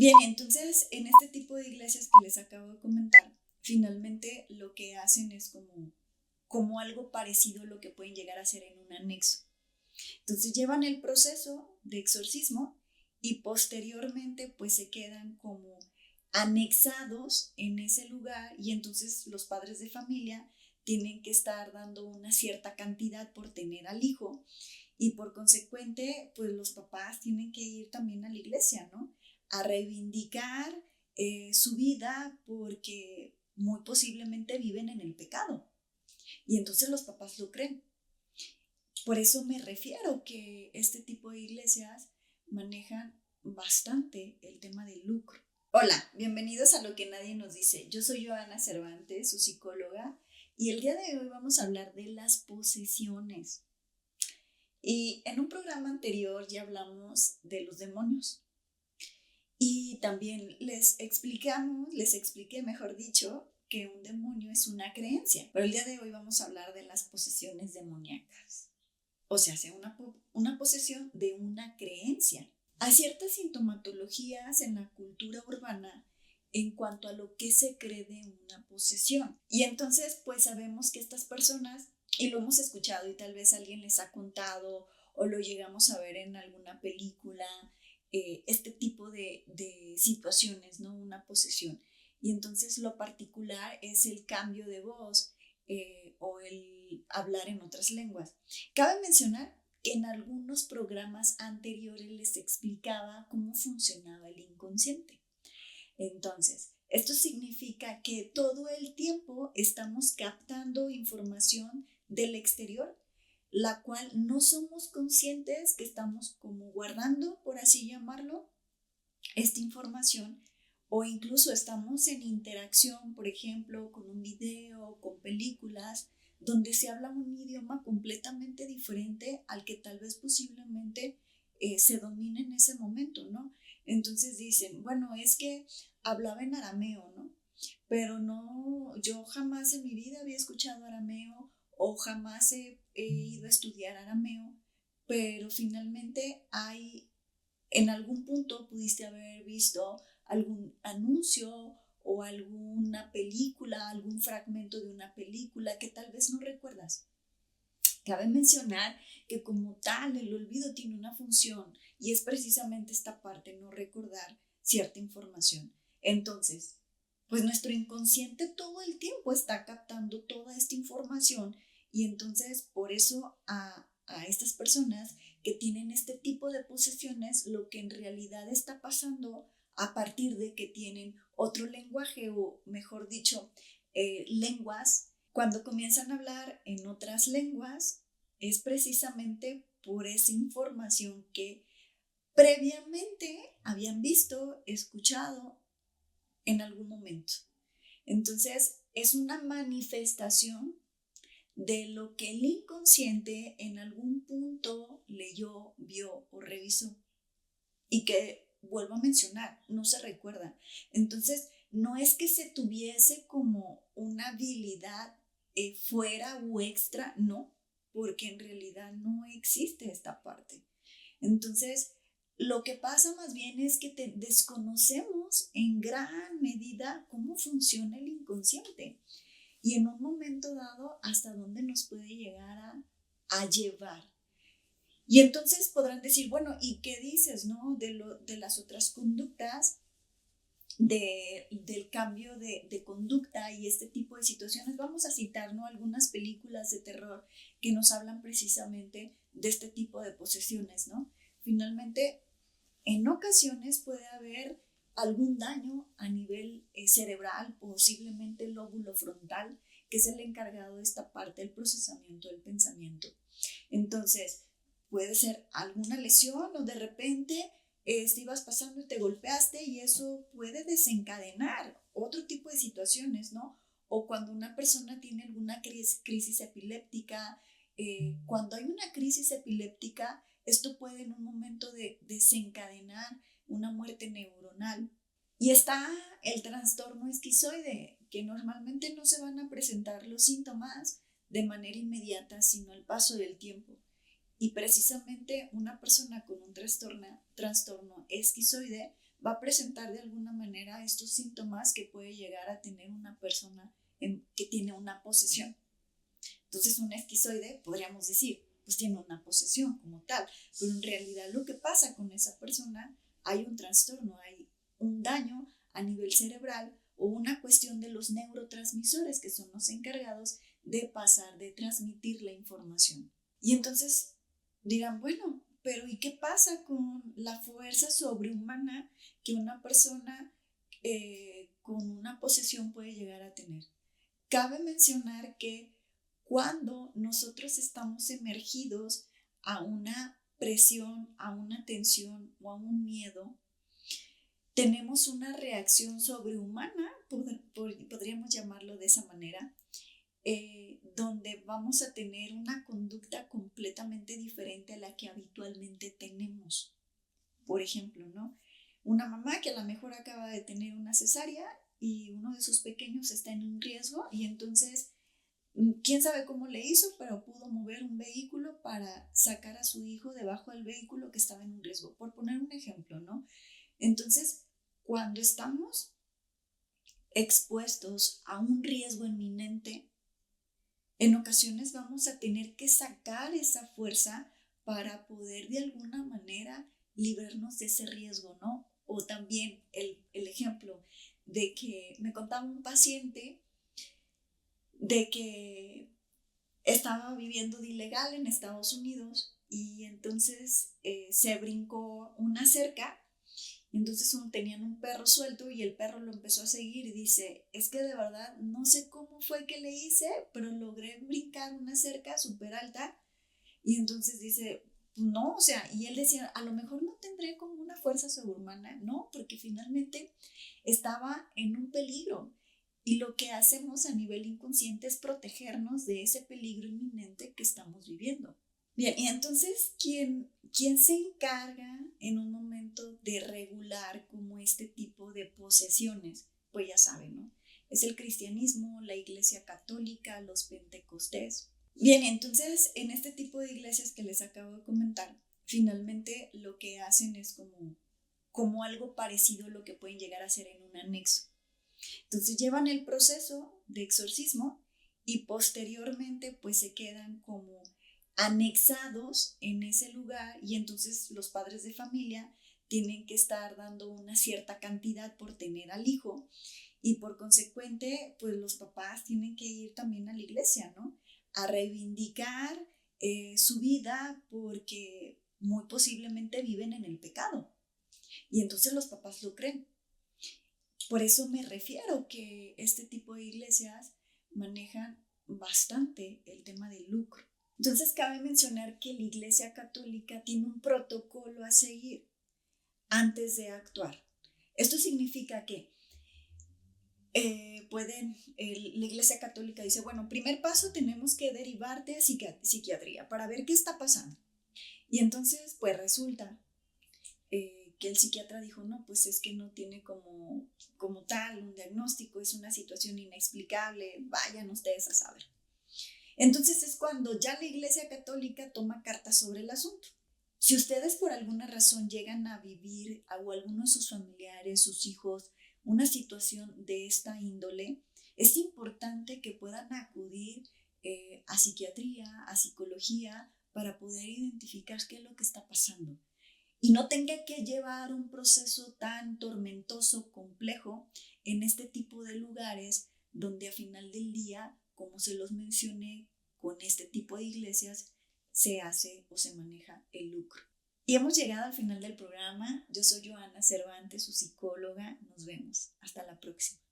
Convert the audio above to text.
Bien, entonces en este tipo de iglesias que les acabo de comentar, finalmente lo que hacen es como algo parecido a lo que pueden llegar a hacer en un anexo. Entonces llevan el proceso de exorcismo y posteriormente pues se quedan como anexados en ese lugar y entonces los padres de familia tienen que estar dando una cierta cantidad por tener al hijo y por consecuente pues los papás tienen que ir también a la iglesia, ¿no? A reivindicar su vida porque muy posiblemente viven en el pecado y entonces los papás lo creen. Por eso me refiero que este tipo de iglesias manejan bastante el tema del lucro. Hola, bienvenidos a Lo que nadie nos dice. Yo soy Joana Cervantes, su psicóloga, y el día de hoy vamos a hablar de las posesiones. Y en un programa anterior ya hablamos de los demonios. Y también les expliqué, mejor dicho, que un demonio es una creencia. Pero el día de hoy vamos a hablar de las posesiones demoníacas. O sea, una posesión de una creencia. Hay ciertas sintomatologías en la cultura urbana en cuanto a lo que se cree de una posesión. Y entonces, pues sabemos que estas personas, y lo hemos escuchado y tal vez alguien les ha contado o lo llegamos a ver en alguna película, este tipo de situaciones, ¿no? Una posesión. Y entonces lo particular es el cambio de voz o el hablar en otras lenguas. Cabe mencionar que en algunos programas anteriores les explicaba cómo funcionaba el inconsciente. Entonces, esto significa que todo el tiempo estamos captando información del exterior, la cual no somos conscientes que estamos como guardando, por así llamarlo, esta información, o incluso estamos en interacción, por ejemplo, con un video, con películas, donde se habla un idioma completamente diferente al que tal vez posiblemente se domina en ese momento, ¿no? Entonces dicen, bueno, es que hablaba en arameo, ¿no? Pero no, yo jamás en mi vida había escuchado arameo o jamás he ido a estudiar arameo, pero finalmente en algún punto pudiste haber visto algún anuncio o alguna película, algún fragmento de una película que tal vez no recuerdas. Cabe mencionar que como tal el olvido tiene una función y es precisamente esta parte, no recordar cierta información. Entonces, pues nuestro inconsciente todo el tiempo está captando toda esta información y entonces por eso a estas personas que tienen este tipo de posesiones, lo que en realidad está pasando a partir de que tienen otro lenguaje o mejor dicho, lenguas, cuando comienzan a hablar en otras lenguas es precisamente por esa información que previamente habían visto, escuchado en algún momento. Entonces es una manifestación de lo que el inconsciente en algún punto leyó, vio o revisó y que, vuelvo a mencionar, no se recuerda. Entonces, no es que se tuviese como una habilidad fuera o extra, no, porque en realidad no existe esta parte. Entonces, lo que pasa más bien es que desconocemos en gran medida cómo funciona el inconsciente y en un momento dado hasta dónde nos puede llegar a llevar. Y entonces podrán decir, bueno, ¿y qué dices, no? De las otras conductas, del cambio de conducta y este tipo de situaciones. Vamos a citar, ¿no? Algunas películas de terror que nos hablan precisamente de este tipo de posesiones, ¿no? Finalmente, en ocasiones puede haber algún daño a nivel cerebral, posiblemente el lóbulo frontal, que es el encargado de esta parte del procesamiento del pensamiento. Entonces, puede ser alguna lesión o de repente ibas pasando y te golpeaste y eso puede desencadenar otro tipo de situaciones, ¿no? O cuando una persona tiene alguna crisis epiléptica, cuando hay una crisis epiléptica, esto puede en un momento de desencadenar una muerte neuronal. Y está el trastorno esquizoide, que normalmente no se van a presentar los síntomas de manera inmediata, sino al paso del tiempo. Y precisamente una persona con un trastorno esquizoide va a presentar de alguna manera estos síntomas que puede llegar a tener una persona que tiene una posesión. Entonces, un esquizoide, podríamos decir, pues tiene una posesión como tal, pero en realidad lo que pasa con esa persona, hay un trastorno, hay un daño a nivel cerebral o una cuestión de los neurotransmisores que son los encargados de pasar, de transmitir la información. Y entonces dirán, bueno, pero ¿y qué pasa con la fuerza sobrehumana que una persona con una posesión puede llegar a tener? Cabe mencionar que cuando nosotros estamos emergidos a una presión, a una tensión o a un miedo, tenemos una reacción sobrehumana, podríamos llamarlo de esa manera, donde vamos a tener una conducta completamente diferente a la que habitualmente tenemos. Por ejemplo, ¿no? Una mamá que a lo mejor acaba de tener una cesárea y uno de sus pequeños está en un riesgo y entonces, quién sabe cómo le hizo, pero pudo mover un vehículo para sacar a su hijo debajo del vehículo que estaba en un riesgo, por poner un ejemplo, ¿no? Entonces, cuando estamos expuestos a un riesgo inminente, en ocasiones vamos a tener que sacar esa fuerza para poder de alguna manera librarnos de ese riesgo, ¿no? O también el ejemplo de que me contaba un paciente de que estaba viviendo de ilegal en Estados Unidos y entonces se brincó una cerca. Entonces tenían un perro suelto y el perro lo empezó a seguir y dice, es que de verdad no sé cómo fue que le hice, pero logré brincar una cerca súper alta. Y entonces dice, no, o sea, y él decía, a lo mejor no tendré como una fuerza sobrehumana, no, porque finalmente estaba en un peligro. Y lo que hacemos a nivel inconsciente es protegernos de ese peligro inminente que estamos viviendo. Bien, y entonces, ¿quién se encarga en un momento de regular como este tipo de posesiones? Pues ya saben, ¿no? Es el cristianismo, la Iglesia Católica, los pentecostés. Bien, entonces, en este tipo de iglesias que les acabo de comentar, finalmente lo que hacen es como algo parecido a lo que pueden llegar a hacer en un anexo. Entonces, llevan el proceso de exorcismo y posteriormente pues se quedan como anexados en ese lugar y entonces los padres de familia tienen que estar dando una cierta cantidad por tener al hijo y por consecuente pues los papás tienen que ir también a la iglesia, ¿no? A reivindicar su vida porque muy posiblemente viven en el pecado y entonces los papás lo creen. Por eso me refiero que este tipo de iglesias manejan bastante el tema del lucro. Entonces cabe mencionar que la Iglesia Católica tiene un protocolo a seguir antes de actuar. Esto significa que la Iglesia Católica dice, bueno, primer paso tenemos que derivarte a psiquiatría para ver qué está pasando. Y entonces pues resulta que el psiquiatra dijo, no, pues es que no tiene como tal un diagnóstico, es una situación inexplicable, vayan ustedes a saber. Entonces es cuando ya la Iglesia Católica toma cartas sobre el asunto. Si ustedes por alguna razón llegan a vivir o alguno de sus familiares, sus hijos, una situación de esta índole, es importante que puedan acudir a psiquiatría, a psicología, para poder identificar qué es lo que está pasando. Y no tenga que llevar un proceso tan tormentoso, complejo, en este tipo de lugares donde a final del día, como se los mencioné, con este tipo de iglesias se hace o se maneja el lucro. Y hemos llegado al final del programa. Yo soy Joana Cervantes, su psicóloga. Nos vemos. Hasta la próxima.